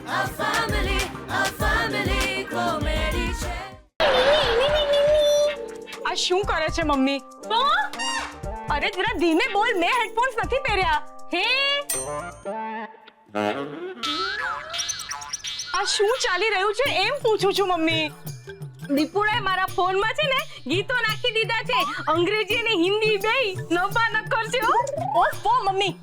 આ શું કરે છે મમ્મી? અરે જરા ધીમે બોલ, મેં હેડફોન્સ નથી પહેર્યા. હે આ શું ચાલી રહ્યું છે એમ પૂછું છું મમ્મી. દીપુડાએ મારા ફોનમાં છે ને ગીતો નાખી દીધા છે, અંગ્રેજી અને હિન્દી બેય નવા નક્કર છે. ઓહો મમ્મી,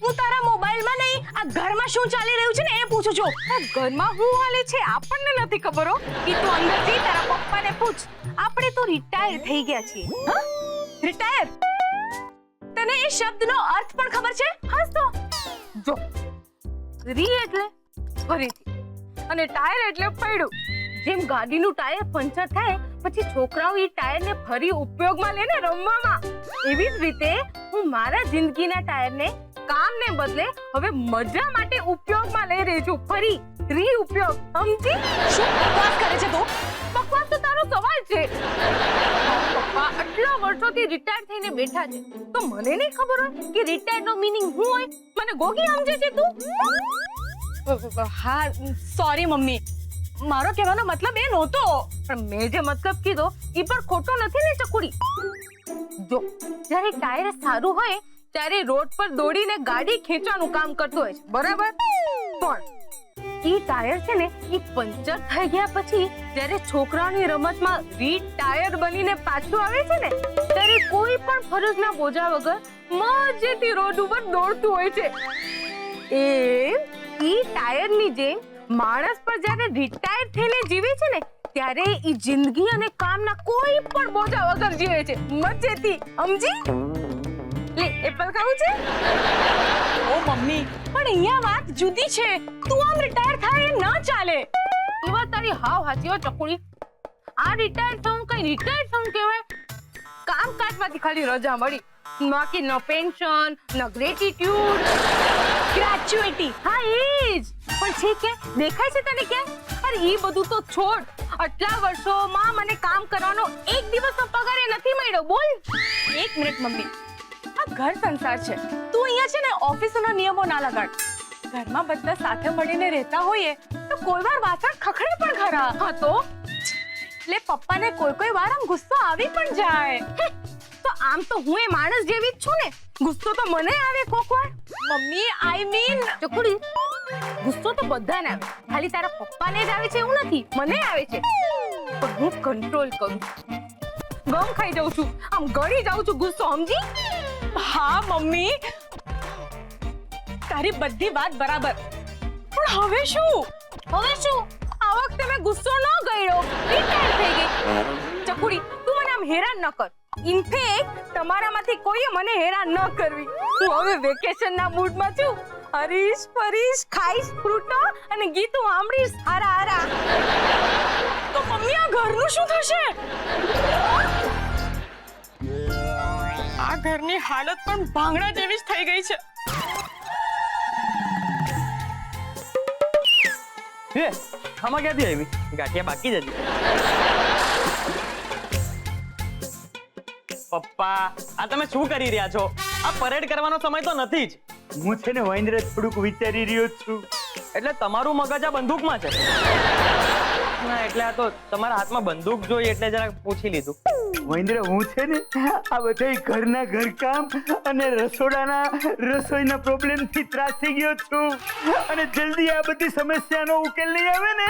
હું તારા મોબાઈલમાં નહીં આ ઘરમાં શું ચાલી રહ્યું છે ને એ પૂછું છું. આ ઘરમાં શું હાલે છે આપણને નથી ખબર હો. ઈ તો અંદર જઈ તારા પપ્પાને પૂછ. આપણે તો રિટાયર થઈ ગયા છીએ. હા, રિટાયર? તને એ શબ્દનો અર્થ પણ ખબર છે? હા તો જો, રી એટલે ફરીથી અને ટાયર એટલે પૈડું. જેમ ગાડીનું ટાયર પંચર થાય પછી છોકરાઓ એ ટાયરને ફરી ઉપયોગમાં લઈને રમવામાં, એવી જ રીતે હું મારા જિંદગીના ટાયરને કામને બદલે હવે મજા માટે ઉપયોગમાં લઈ રહી છું. ફરી રી ઉપયોગ. સમજી? શું બકવાસ કરે છે તું? બકવાસ તો તારો સવાલ છે. પપ્પા આટલા વર્ષોથી રિટાયર થઈને બેઠા છે તો મને નહીં ખબર હોય કે રિટાયર નો મીનિંગ શું હોય? મને ગોગી સમજે છે તું? હા સોરી મમ્મી, મારો કહેવાનો મતલબ એ નહોતો. પણ મેં જે મતલબ કીધો એ પણ ખોટો નથી ને ચકુડી. જો જ્યારે ટાયર સારું હોય ત્યારે રોડ પર દોડીને ગાડી ખેંચવાનું કામ કરતું હોય છે, બરાબર? પણ ઈ ટાયર છે ને ઈ પંચર થઈ ગયા પછી જ્યારે છોકરાઓની રમતમાં ટાયર બનીને પાછું આવે છે ને ત્યારે કોઈ પણ ફરજના બોજા વગર મજેથી રોડ ઉપર દોડતું હોય છે. ઈ ટાયરની જેમ માણસ પર જ્યારે રિટાયર થઈને જીવે છે ને ત્યારે ઈ જિંદગી અને કામના કોઈ પણ બોજા વગર જીવે છે મજેથી. સમજી? લે એપલ ખાવું છે? ઓ મમ્મી, પણ અહીંયા વાત જુદી છે. તું આમ રિટાયર થાય એ ન ચાલે. એ વાત તારી હાવ હાચી હો ચકુડી. આ રિટાયર થવું કઈ રિટાયર થવું કહેવાય? કામકાજમાંથી ખાલી રજા મળી, બાકી ન પેન્શન ન ગ્રેટિટ્યુડ. ગ્રેચ્યુટી, હા એ જ. પણ છે કે દેખાય છે તને ક્યાં? અરે એ બધું તો છોડ. આટલા વર્ષોમાં મને કામ કરવાનો એક દિવસનો પગાર નથી મળ્યો. બોલ. એક મિનિટ મમ્મી, આ ઘર સંસાર છે. તું અહીંયા છે ને ઓફિસના નિયમો ના લગાડ. ઘરમાં બધા સાથે મળીને રહેતા હોઈએ તો કોઈ વાર વાસણ ખખડે પણ ખરા. હા તો એટલે પપ્પાને કોઈ વાર આમ ગુસ્સો આવી પણ જાય. તો આમ તો હું એ માણસ જેવી જ છું ને, ગુસ્સો તો મને આવે કોક વાર. મમ્મી આઈ મીન ચકુડી, ગુસ્સો તો બધાને આવે, ખાલી તારા પપ્પાને જ આવે છે એવું નથી, મને આવે છે. પણ હું કંટ્રોલ કરું, ગમ ખાઈ જાઉં છું, આમ ગળી જાઉં છું ગુસ્સો. સમજી? હા મમ્મી, તારી બધી વાત બરાબર. પણ હવે શું? હવે શું? આ વખતે મેં ગુસ્સો ન ગળ્યો, રિટાયર થઈ ગઈ. ચકુડી તું મને આમ હેરાન ન કર. ઇનફેક્ટ તમારામાંથી કોઈએ મને હેરાન ન કરવી. હું હવે વેકેશનના મૂડમાં છું. હરીશ ફરીશ, ખાઈશ ફ્રૂટો અને ગીતો સાંભળીશ. હારા હારા. તો મમ્મી આ ઘરનું શું થશે? આ ઘરની હાલત પણ ભાંગડા જેવી જ થઈ ગઈ છે. હે આમાં ક્યાંથી આવી? ગાંઠિયા બાકી જ હતી. પપ્પા આ તમે શું કરી રહ્યા છો? આ પરેડ કરવાનો સમય તો નથી જ. હું છે ને વૈન્દ્ર થોડુંક વિચારી રહ્યો છું. એટલે તમારું મગજ આ બંદૂકમાં છે? ના એટલે આ તો તમારા હાથમાં બંદૂક જોઈ એટલે જરા પૂછી લીધું. વૈન્દ્ર હું છે ને આ બધા ઘરના ઘરકામ અને રસોઈના પ્રોબ્લેમ થી ત્રાસી ગયો છું અને જલ્દી આ બધી સમસ્યાનો ઉકેલ નહીં આવે ને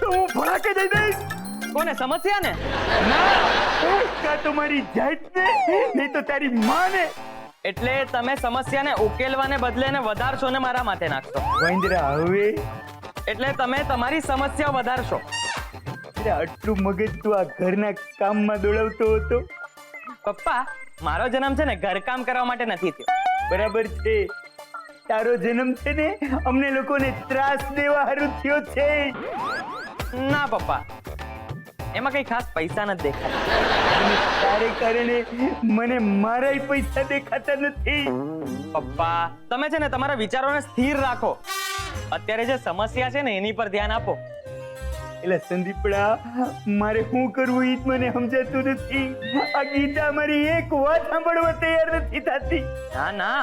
તો હું ભડાકે જઈ દઈશ. કોને? સમસ્યા ને? ના, કાં તો મારી જાતને નહીં તો તારી માને. એટલે તમે સમસ્યાને ઉકેલવાને બદલે ને વધારશો ને મારા માથે નાખશો. વૈન્દ્ર હવે એટલે તમે તમારી સમસ્યા વધારશો. આટલું મગજ તું આ ઘરના કામમાં દોડાવતો હતો? પપ્પા મારો જન્મ છે ને ઘરકામ કરવા માટે નથી થયો. બરાબર છે, તારો જન્મ છે ને અમને લોકોને ત્રાસ દેવા હારું થયો છે. ના પપ્પા, એમાં કઈ ખાસ પૈસા નથી દેખાતા. તારે કારણે મને મારાય પૈસા દેખાતા નથી. પપ્પા તમે છે ને તમારા વિચારોને સ્થિર રાખો. અત્યારે જે સમસ્યા છે ને એની પર ધ્યાન આપો. એટલે સંદીપડા મારે શું કરવું ઈ જ મને સમજાતું નથી. આ ગીતા મારી એક વાત સાંભળવા તૈયાર નથી થતી. ના ના,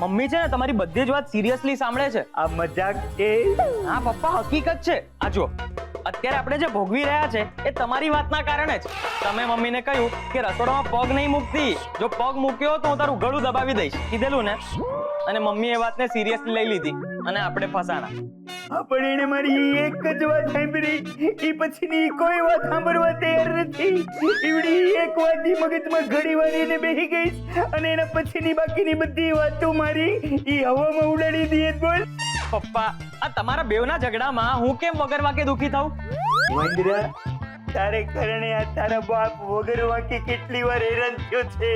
મમ્મી છે ને તમારી બધી જ વાત સિરિયસલી સાંભળે છે. આ મજાક છે? હા પપ્પા, હકીકત છે. આ જો અત્યારે આપણે જે ભોગવી રહ્યા છે એ તમારી વાતના કારણે જ. તમે મમ્મીને કહ્યું કે રસોડામાં પગ નહીં મૂકતી, જો પગ મૂક્યો તો હું તારું ગળું દબાવી દઈશ, કીધેલું ને. અને મમ્મી એ વાતને સિરિયસલી લઈ લીધી અને આપણે ફસાણા. હા, પણ એને મારી એક જ વાત સાંભળી, ઈ પછીની કોઈ વાત સાંભળવા તૈયાર નથી. ઈવડી એક વાત ઈ મગજમાં ઘડી વાળીને બેસી ગઈ અને એના પછીની બાકીની બધી વાતો મારી ઈ હવામાં ઉડાડી દીએ. બોલ પપ્પા, આ તમારા બેવના ઝઘડામાં હું કેમ વગર વાકે દુખી થાઉં? વંદરા, તારે કારણે આ તારા બાપ વગર વાંકે કેટલી વાર હેરાન થયો છે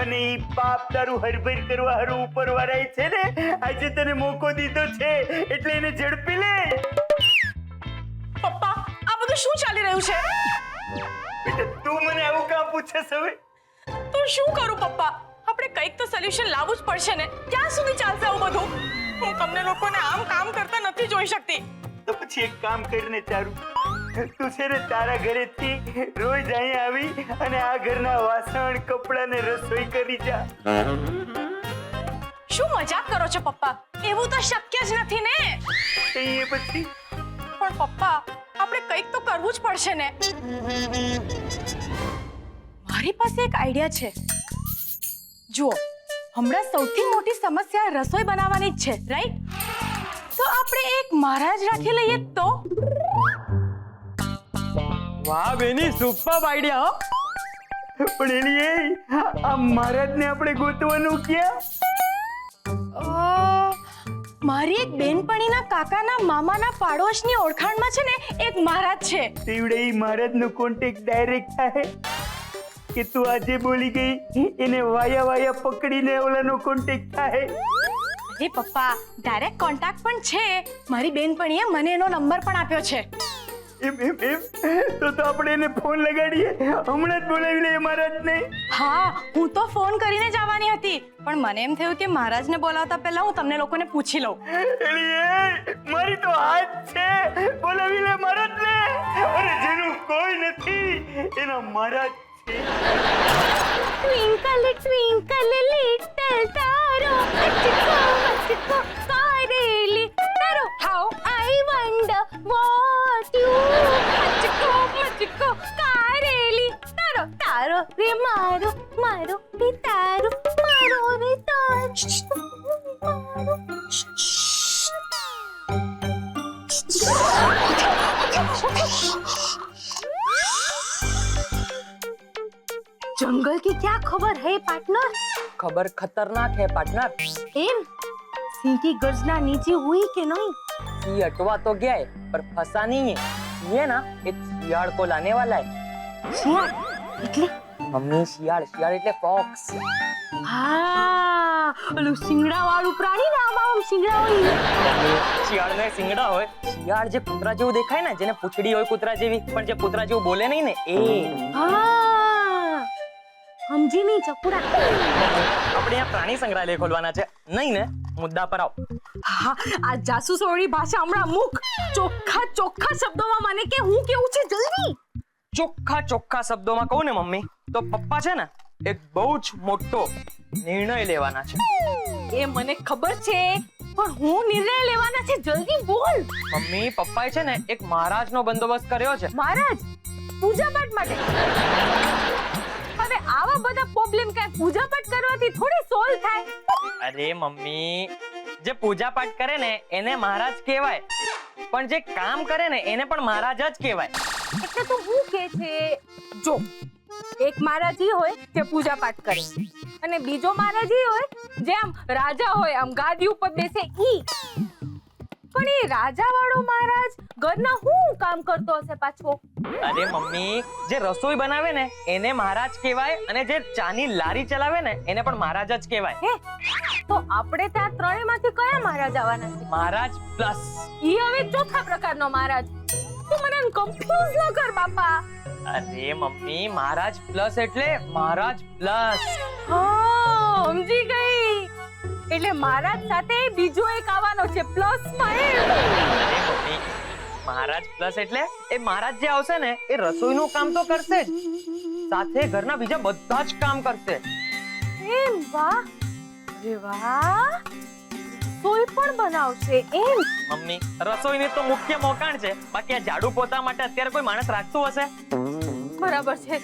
અને ઈ પાપ તારું હરભર કરવા હારું ઉપર વાળાય છે ને. આજે તને મોકો દીધો છે એટલે એને ઝડપી લે. પપ્પા, આ બધું શું ચાલી રહ્યું છે? બેટા, તું મને આવું કામ પૂછે હવે? તો શું કરું પપ્પા? આપણે કંઈક તો સોલ્યુશન લાવવું જ પડશે ને. ક્યાં સુધી ચાલશે આવું બધું? હું તમને લોકોને આમ કામ કરતા નથી જોઈ શકતી. તો પછી એક કામ કરીને ચારું, તું છે ને તારા ઘરેથી રોજ અહીંયા આવી અને આ ઘરના વાસણ, કપડાં ને રસોઈ કરી જા. શું મજાક કરો છો પપ્પા? એવું તો શક્ય જ નથી ને. એ પછી પણ પપ્પા, આપણે કંઈક તો કરવું જ પડશે ને. મારી પાસે એક આઈડિયા છે. જુઓ, હમણાં સૌથી મોટી સમસ્યા રસોઈ બનાવવાની જ છે, રાઈટ? તો આપણે એક મહારાજ રાખી લઈએ તો? વાહ બેની, સુપર આઈડિયા હો. પણ એની આ મહારાજને આપણે ગોતવાનું ક્યાં? મારી એક બેનપણીના કાકાના મામાના પાડોશની ઓળખાણમાં છે ને એક મહારાજ છે. તેવડે ઈ મહારાજનો કોન્ટેક્ટ ડાયરેક્ટ થાય કે તું આજે બોલી ગઈ એને વાયા વાયા પકડીને ઓલાનો કોન્ટેક્ટ થાય? અરે પપ્પા, ડાયરેક્ટ કોન્ટેક્ટ પણ છે. મારી બેનપણીએ મને એનો નંબર પણ આપ્યો છે. એમ તો આપણે એને ફોન લગાડીએ, હમણાં જ બોલાવી લઈએ મહારાજને. હા, હું તો ફોન કરીને જ આવવાની હતી, પણ મને એમ થયું કે મહારાજને બોલાવતા પહેલા હું તમને લોકોને પૂછી લઉં. મારી તો હાથ છે, બોલાવી લે મહારાજને. અરે જેનું કોઈ નથી એનો મહારાજ છે. Twinkle twinkle little taro, machko kareli taro. How I wonder what you machko kareli taro. Taro re maro, maro re taro, maro re taro, maro. जंगल की क्या खबर है पार्टनर? खबर खतरनाक है पार्टनर. एम सिंह की गर्जना नीचे हुई कि नहीं? ये अटवा तो गया है पर फंसा नहीं है. ये ना एक शियाળ को लाने वाला है. शियाળ એટલે? મમ્મી, શિયાળ એટલે ફોક્સ. હા, ઓલું સિંગડા વાળું પ્રાણી ને, આમાં સિંગડા હોય. શિયાળ ને સિંગડા હોય. શિયાળ જે કૂતરા જેવું દેખાય ને, જેને પૂંછડી હોય કૂતરા જેવી, પણ જે કૂતરા જેવું બોલે નહીં ને, એ. હા, સમજી નહીં ચકુડા. આપણે અહીંયા પ્રાણી સંગ્રહાલય ખોલવાના છે, નહીં ને? મુદ્દા પર આવ. હા, આ જાસૂસોળી ભાષા હમણાં મૂક. ચોખ્ખા શબ્દોમાં મને કે હું કેવું છે, જલ્દી. ચોખ્ખા શબ્દોમાં કહું ને મમ્મી, તો પપ્પા છે ને એક બહુ જ મોટો નિર્ણય લેવાના છે. એ મને ખબર છે, પણ હું નિર્ણય લેવાના છે, જલ્દી બોલ. મમ્મી, પપ્પાએ છે ને એક મહારાજનો બંદોબસ્ત કર્યો છે. મહારાજ પૂજા પાઠ માટે? હવે આવા બધા પ્રોબ્લેમ કાંઈ પૂજા પાઠ કરવાથી થોડી સોલ્વ થાય? અરે મમ્મી, જે પૂજા પાઠ કરે ને એને મહારાજ કહેવાય, પણ જે કામ કરે ને એને પણ મહારાજ જ કહેવાય. એટલે તો હું કે છે, જો એક મહારાજી હોય જે પૂજા પાઠ કરે, અને બીજો મહારાજી હોય જે આમ રાજા હોય, આમ ગાદી ઉપર બેસે ઈ. પણ એ રાજા વાળો મહારાજ ઘરના શું કામ કરતો હશે પાછો? અરે મમ્મી, જે રસોઈ બનાવે ને એને મહારાજ કહેવાય, અને જે ચાની લારી ચલાવે ને એને પણ મહારાજ જ કહેવાય. હે, તો આપણે ત્યાં ત્રણેયમાંથી કયા મહારાજ આવવાના છે? મહારાજ પ્લસ. ઈ હવે ચોથા પ્રકારનો મહારાજ. તું મને કન્ફ્યુઝ ન કર બાપા. અરે મમ્મી, મહારાજ પ્લસ એટલે મહારાજ પ્લસ. હા, સમજી ગઈ. એટલે મહારાજ સાથે બીજો એક આવવાનો છે પ્લસ માં. અરે મમ્મી, મહારાજ પ્લસ એટલે એ મહારાજ જે આવશે ને એ રસોઈનું કામ તો કરશે જ, સાથે ઘરના બીજા બધા જ કામ કરશે. એમ? વાહ, અરે વાહ, કોઈ પણ બનાવશે એમ? મમ્મી, રસોઈની તો મુખ્ય મોકાણ છે, બાકી આ ઝાડુ પોતા માટે અત્યારે કોઈ માણસ રાખતું હશે? બરાબર છે,